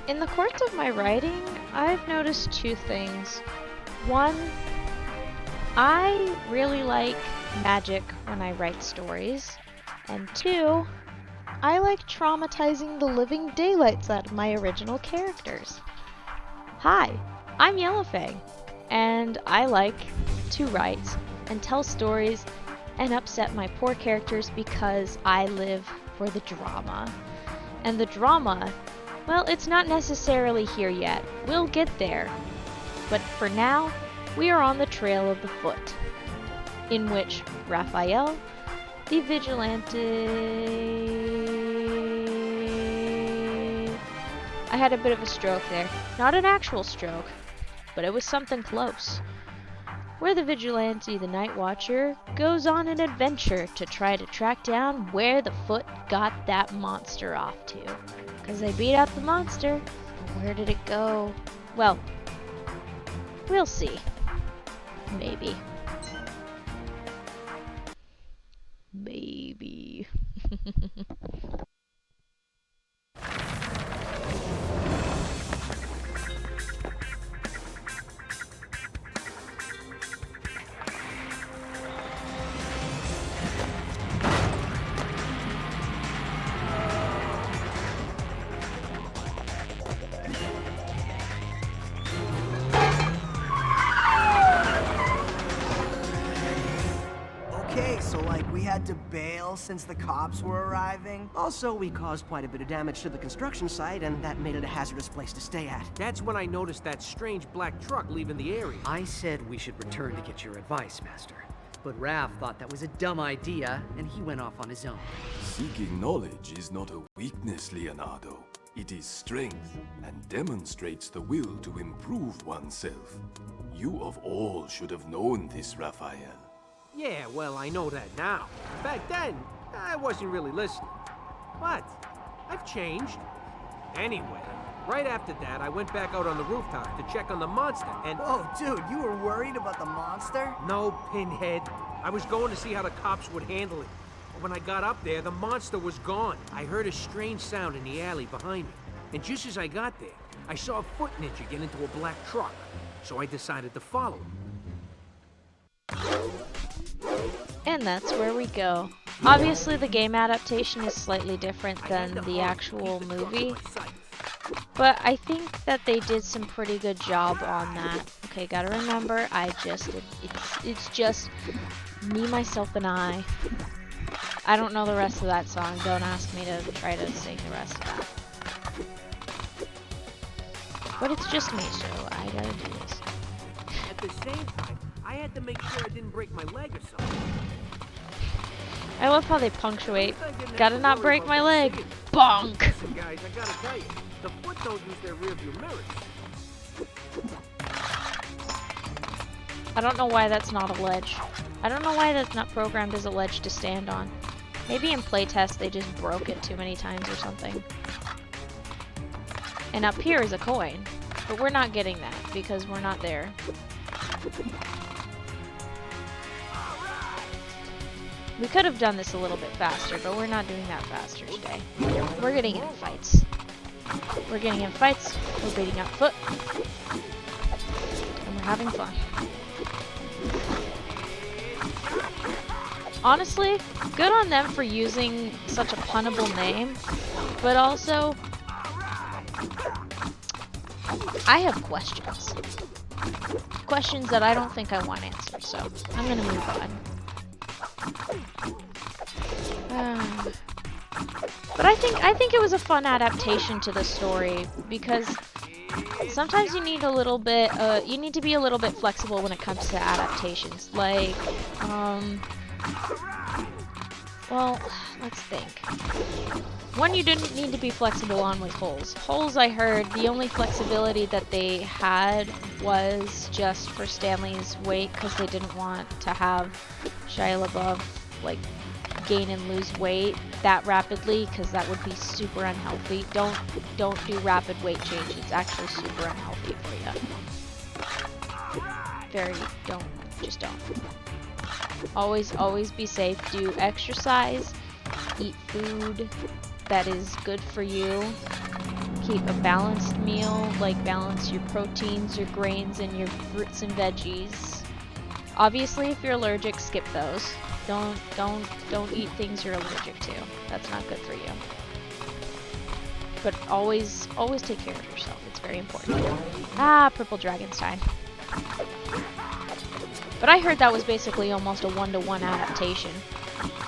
In the course of my writing, I've noticed two things. One, I really like magic when I write stories. And two, I like traumatizing the living daylights out of my original characters. Hi, I'm Yellowfang, and I like to write and tell stories and upset my poor characters because I live for the drama. And the drama, well, it's not necessarily here yet. We'll get there. But for now, we are on the trail of the foot, in which Raphael, the vigilante... I had a bit of a stroke there. Not an actual stroke, but it was something close. Where the vigilante, the night watcher, goes on an adventure to try to track down where the foot got that monster off to. Because they beat out the monster. Where did it go? Well, we'll see. Maybe. Maybe. To bail since the cops were arriving. Also, we caused quite a bit of damage to the construction site, and that made it a hazardous place to stay at. That's when I noticed that strange black truck leaving the area. I said we should return to get your advice, Master. But Raph thought that was a dumb idea, and he went off on his own. Seeking knowledge is not a weakness, Leonardo. It is strength, and demonstrates the will to improve oneself. You of all should have known this, Raphael. Yeah, well, I know that now. Back then, I wasn't really listening. But I've changed. Anyway, right after that, I went back out on the rooftop to check on the monster, and... Whoa, dude, you were worried about the monster? No, Pinhead. I was going to see how the cops would handle it. But when I got up there, the monster was gone. I heard a strange sound in the alley behind me. And just as I got there, I saw a foot ninja get into a black truck. So I decided to follow him. And that's where we go. Obviously the game adaptation is slightly different than the actual movie, but I think that they did some pretty good job on that. Okay, gotta remember, it's just me, myself, and I. I don't know the rest of that song. Don't ask me to try to sing the rest of that. But it's just me, so I gotta do this. At the same time, I had to make sure I didn't break my leg or something. I love how they punctuate. Gotta not break my leg. Bonk! Listen, guys, I gotta tell you, the foot don't use their rearview mirrors. I don't know why that's not a ledge. I don't know why that's not programmed as a ledge to stand on. Maybe in playtest they just broke it too many times or something. And up here is a coin. But we're not getting that because we're not there. We could have done this a little bit faster, but we're not doing that faster today. We're getting in fights. We're getting in fights, we're beating up foot, and we're having fun. Honestly, good on them for using such a punnable name, but also, I have questions. Questions that I don't think I want answered, so I'm gonna move on. But I think it was a fun adaptation to the story because sometimes you need a little bit, you need to be a little bit flexible when it comes to adaptations. Like, well, let's think. One you didn't need to be flexible on was Holes. Holes, I heard, the only flexibility that they had was just for Stanley's weight because they didn't want to have Shia LaBeouf, like, gain and lose weight that rapidly because that would be super unhealthy. Don't do rapid weight change. It's actually super unhealthy for you. Just don't. Always be safe. Do exercise. Eat food that is good for you. keep a balanced meal, like balance your proteins, your grains, and your fruits and veggies. Obviously, if you're allergic, skip those. Don't eat things you're allergic to. That's not good for you. But always take care of yourself. It's very important. Ah, Purple Dragon's time. But I heard that was basically almost a one-to-one adaptation.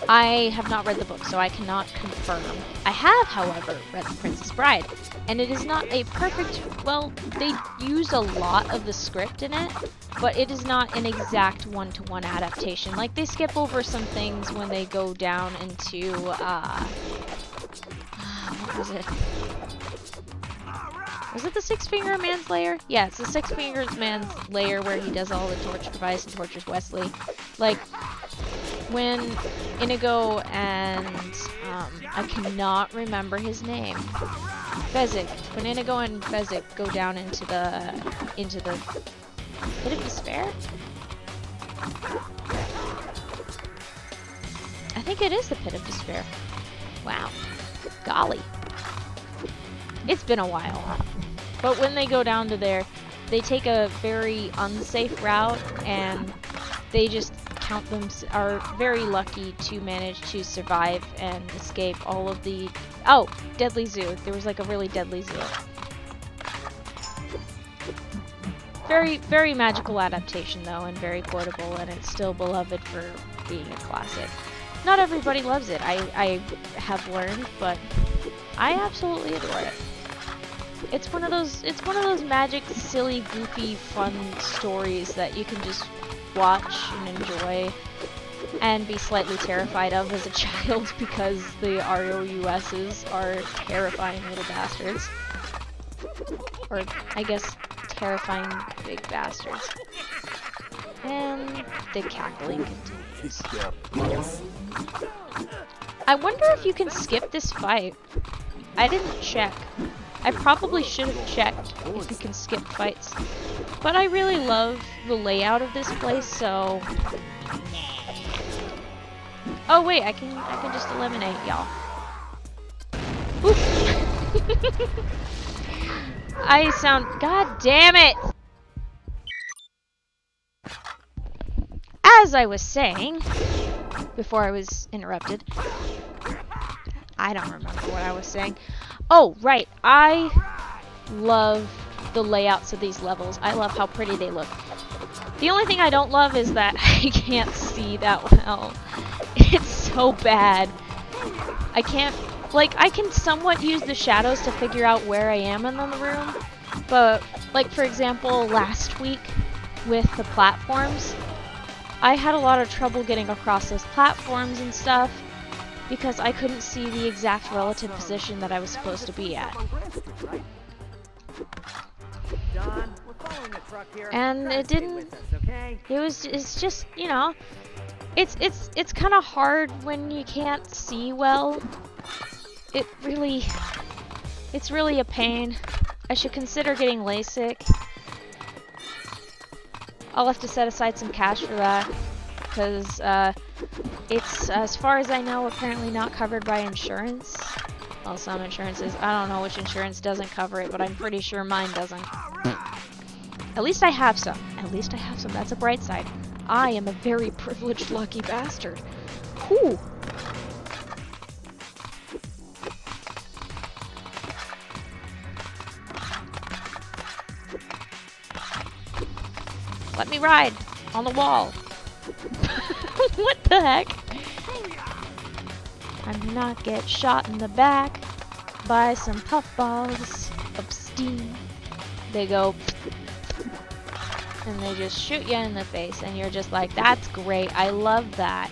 I have not read the book, so I cannot confirm. I have, however, read The Princess Bride, and it is not a perfect, well, they use a lot of the script in it, but it is not an exact one-to-one adaptation. Like, they skip over some things when they go down into, what was it? Was it the Six-Finger Man's lair? Yeah, it's the Six-Finger Man's lair where he does all the torture device and tortures Wesley. Like, when Inigo and, I cannot remember his name. Fezzik. When Inigo and Fezzik go down into the Pit of Despair? I think it is the Pit of Despair. Wow. Golly. It's been a while. But when they go down to there, they take a very unsafe route, and they just are very lucky to manage to survive and escape all of the... Oh! Deadly Zoo. There was like a really deadly zoo. Very, very magical adaptation though, and very quotable, and it's still beloved for being a classic. Not everybody loves it, I have learned, but I absolutely adore it. It's one of those magic, silly, goofy, fun stories that you can just watch and enjoy and be slightly terrified of as a child because the ROUSs are terrifying little bastards. Or, I guess, terrifying big bastards. And the cackling continues. I wonder if you can skip this fight. I didn't check. I probably should have checked if you can skip fights. But I really love the layout of this place, so... Oh wait, I can just eliminate y'all. I sound... God damn it! As I was saying, before I was interrupted, I don't remember what I was saying. Oh, right. I love the layouts of these levels. I love how pretty they look. The only thing I don't love is that I can't see that well. It's so bad. I can't... Like, I can somewhat use the shadows to figure out where I am in the room, but, like, for example, last week with the platforms, I had a lot of trouble getting across those platforms and stuff, because I couldn't see the exact relative position that I was supposed to be at. And it didn't... It's just, you know, it's kind of hard when you can't see well. It's really a pain. I should consider getting LASIK. I'll have to set aside some cash for that, because it's, as far as I know, apparently not covered by insurance. Well, some insurances. I don't know which insurance doesn't cover it, but I'm pretty sure mine doesn't. At least I have some. At least I have some. That's a bright side. I am a very privileged, lucky bastard. Whew. Let me ride on the wall. What the heck? I'm not get shot in the back by some puffballs of steam. They go and they just shoot you in the face, and you're just like, that's great. I love that.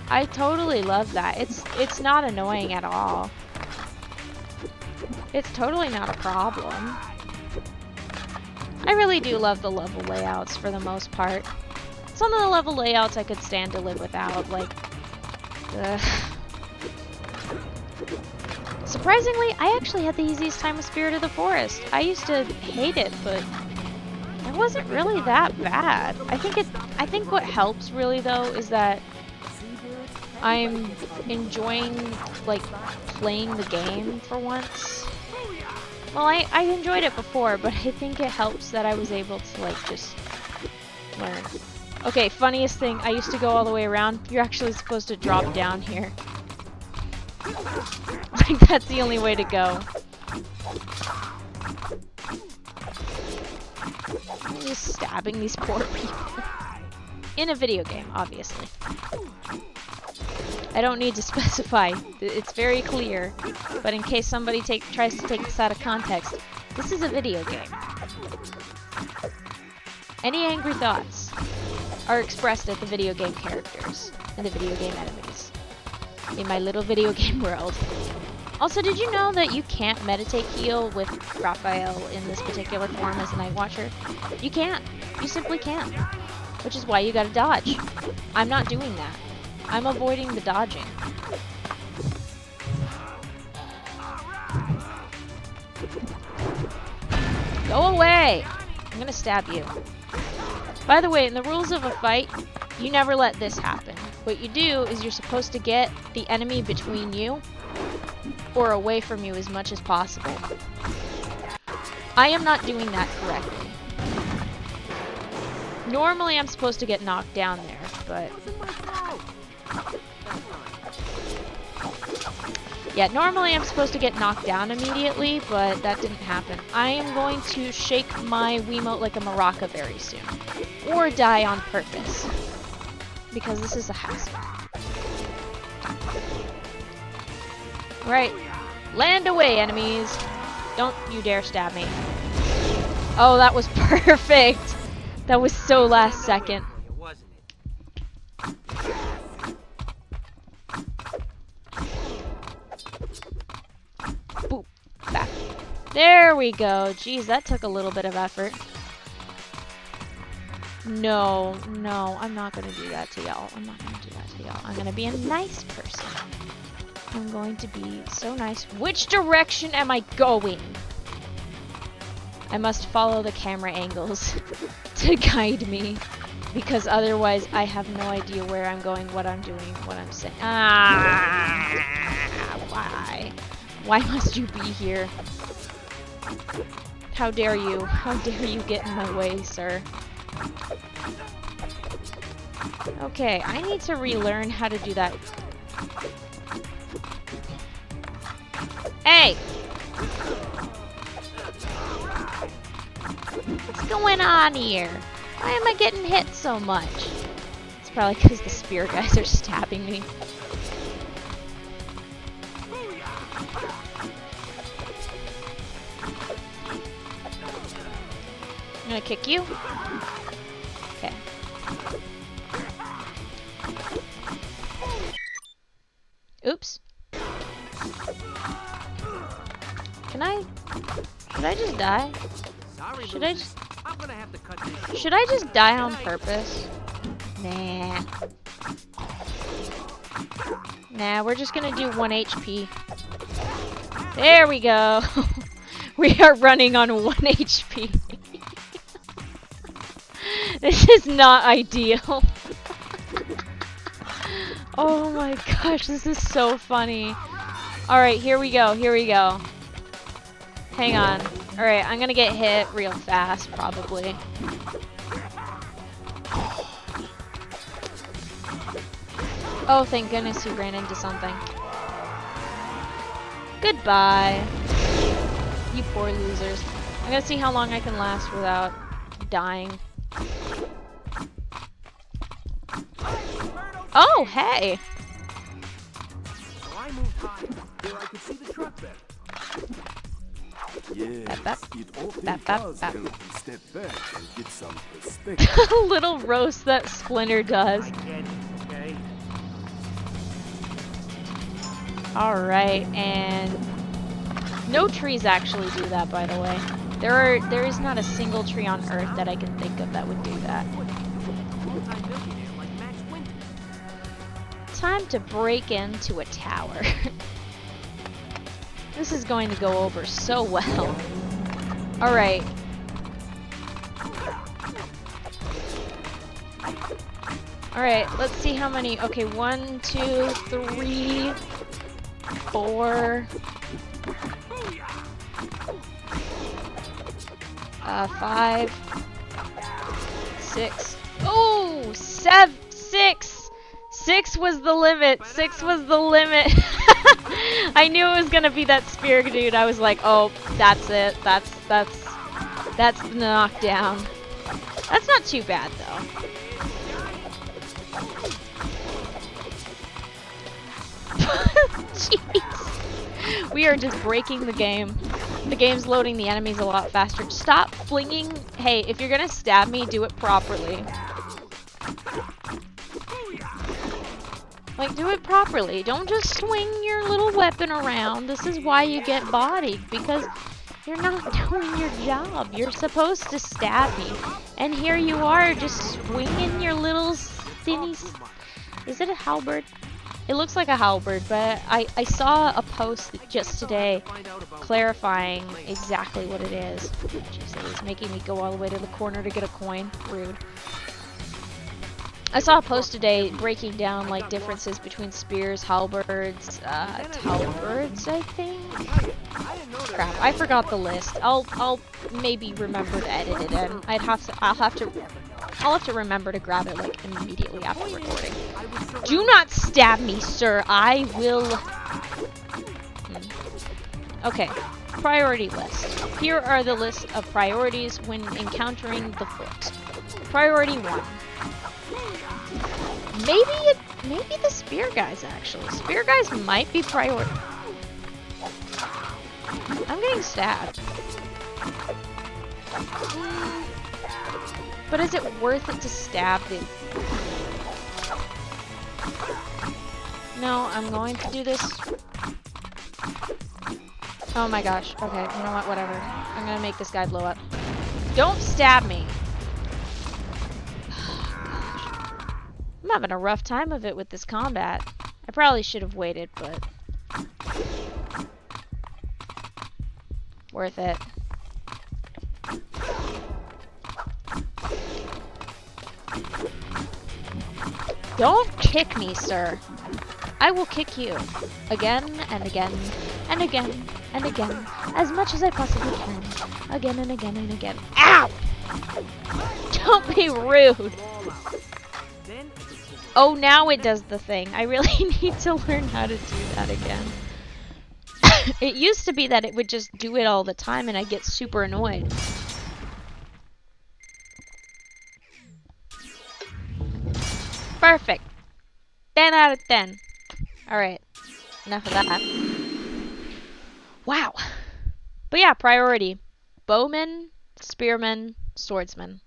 I totally love that. It's not annoying at all. It's totally not a problem. I really do love the level layouts for the most part. Some of the level layouts I could stand to live without, like... Surprisingly, I actually had the easiest time with Spirit of the Forest. I used to hate it, but it wasn't really that bad. I think what helps really though is that I'm enjoying like playing the game for once. Well, I enjoyed it before, but I think it helps that I was able to, like, just learn. Okay, funniest thing, I used to go all the way around. You're actually supposed to drop down here. Like, that's the only way to go. I'm just stabbing these poor people. In a video game, obviously. I don't need to specify. It's very clear. But in case somebody tries to take this out of context, this is a video game. Any angry thoughts are expressed at the video game characters and the video game enemies in my little video game world. Also, did you know that you can't meditate heal with Raphael in this particular form as a Night Watcher? You can't. You simply can't. Which is why you gotta dodge. I'm not doing that. I'm avoiding the dodging. Go away! I'm gonna stab you. By the way, in the rules of a fight, you never let this happen. What you do is you're supposed to get the enemy between you or away from you as much as possible. I am not doing that correctly. Normally I'm supposed to get knocked down there, but... Yeah, normally I'm supposed to get knocked down immediately, but that didn't happen. I am going to shake my Wiimote like a maraca very soon. Or die on purpose. Because this is a hassle. Right. Land away, enemies! Don't you dare stab me. Oh, that was perfect! That was so last second. Boop. Back. There we go. Jeez, that took a little bit of effort. No, no, I'm not gonna do that to y'all. I'm not gonna do that to y'all. I'm gonna be a nice person. I'm going to be so nice. Which direction am I going? I must follow the camera angles to guide me, because otherwise I have no idea where I'm going, what I'm doing, what I'm saying. Why? Why must you be here? How dare you? How dare you get in my way, sir? Okay, I need to relearn how to do that. Hey! What's going on here? Why am I getting hit so much? It's probably because the spear guys are stabbing me. I'm gonna kick you. Okay. Oops. Should I just die? Should I just die on purpose? Nah. Nah, we're just gonna do 1 HP. There we go. We are running on 1 HP. This is not ideal. Oh my gosh, this is so funny. Alright, here we go, here we go. Hang on. Alright, I'm gonna get hit real fast, probably. Oh, thank goodness you ran into something. Goodbye. You poor losers. I'm gonna see how long I can last without dying. Oh, hey! I moved higher, where I could see the truck better. Yes, Bap, it often bap, bap, does bap. help to step back and get some perspective. A little roast that Splinter does. I get it, okay? Alright, and no trees actually do that, by the way. There is not a single tree on Earth that I can think of that would do that. Multi-millionaire like Max Winter. Time to break into a tower. This is going to go over so well. Alright. Alright, let's see how many. Okay, 1, 2, 3, 4, 5, 6. Oh, 7, 6. 6 was the limit. 6 was the limit. I knew it was gonna be that spear dude. I was like, oh, that's it. That's the knockdown. That's not too bad though. Jeez. We are just breaking the game. The game's loading the enemies a lot faster. Stop flinging. Hey, if you're gonna stab me, do it properly. Like, do it properly. Don't just swing your little weapon around. This is why you get bodied, because you're not doing your job. You're supposed to stab me. And here you are, just swinging your little thinny... Is it a halberd? It looks like a halberd, but I saw a post just today clarifying exactly what it is. Jeez, it was making me go all the way to the corner to get a coin. Rude. I saw a post today breaking down like differences between spears, halberds, talberds, I think. Crap, I forgot the list. I'll maybe remember to edit it in. I'll have to remember to grab it like immediately after recording. Do not stab me, sir. I will. Okay, priority list. Here are the list of priorities when encountering the foot. Priority 1. Maybe the spear guys, actually. Spear guys might be priority. I'm getting stabbed. But is it worth it to stab the... No, I'm going to do this. Oh my gosh. Okay, you know what? Whatever. I'm gonna make this guy blow up. Don't stab me! I'm having a rough time of it with this combat. I probably should have waited, but... worth it. Don't kick me, sir. I will kick you. Again and again and again and again. As much as I possibly can. Again and again and again. Ow! Don't be rude. Oh, now it does the thing. I really need to learn how to do that again. It used to be that it would just do it all the time and I get super annoyed. Perfect. 10 out of 10. Alright. Enough of that. Wow. But yeah, priority. Bowman, spearman, swordsman.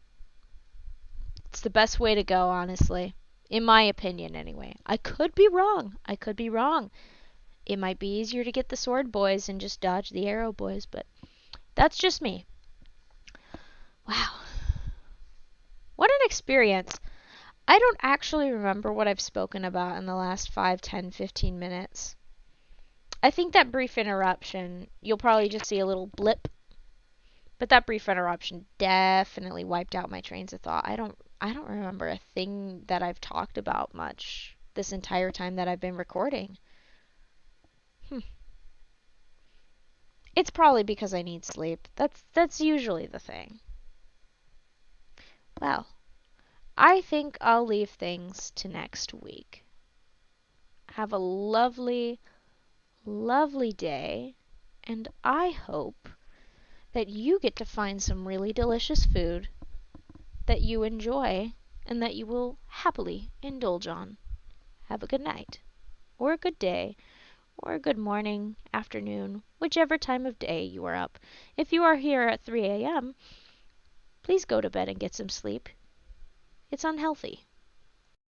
It's the best way to go, honestly. In my opinion, anyway. I could be wrong. I could be wrong. It might be easier to get the sword boys and just dodge the arrow boys, but that's just me. Wow. What an experience. I don't actually remember what I've spoken about in the last 5, 10, 15 minutes. I think that brief interruption, you'll probably just see a little blip. But that brief interruption definitely wiped out my trains of thought. I don't remember a thing that I've talked about much this entire time that I've been recording. It's probably because I need sleep. That's usually the thing. Well, I think I'll leave things to next week. Have a lovely, lovely day, and I hope that you get to find some really delicious food that you enjoy and that you will happily indulge on. Have a good night, or a good day, or a good morning, afternoon, whichever time of day you are up. If you are here at 3 a.m., please go to bed and get some sleep. It's unhealthy.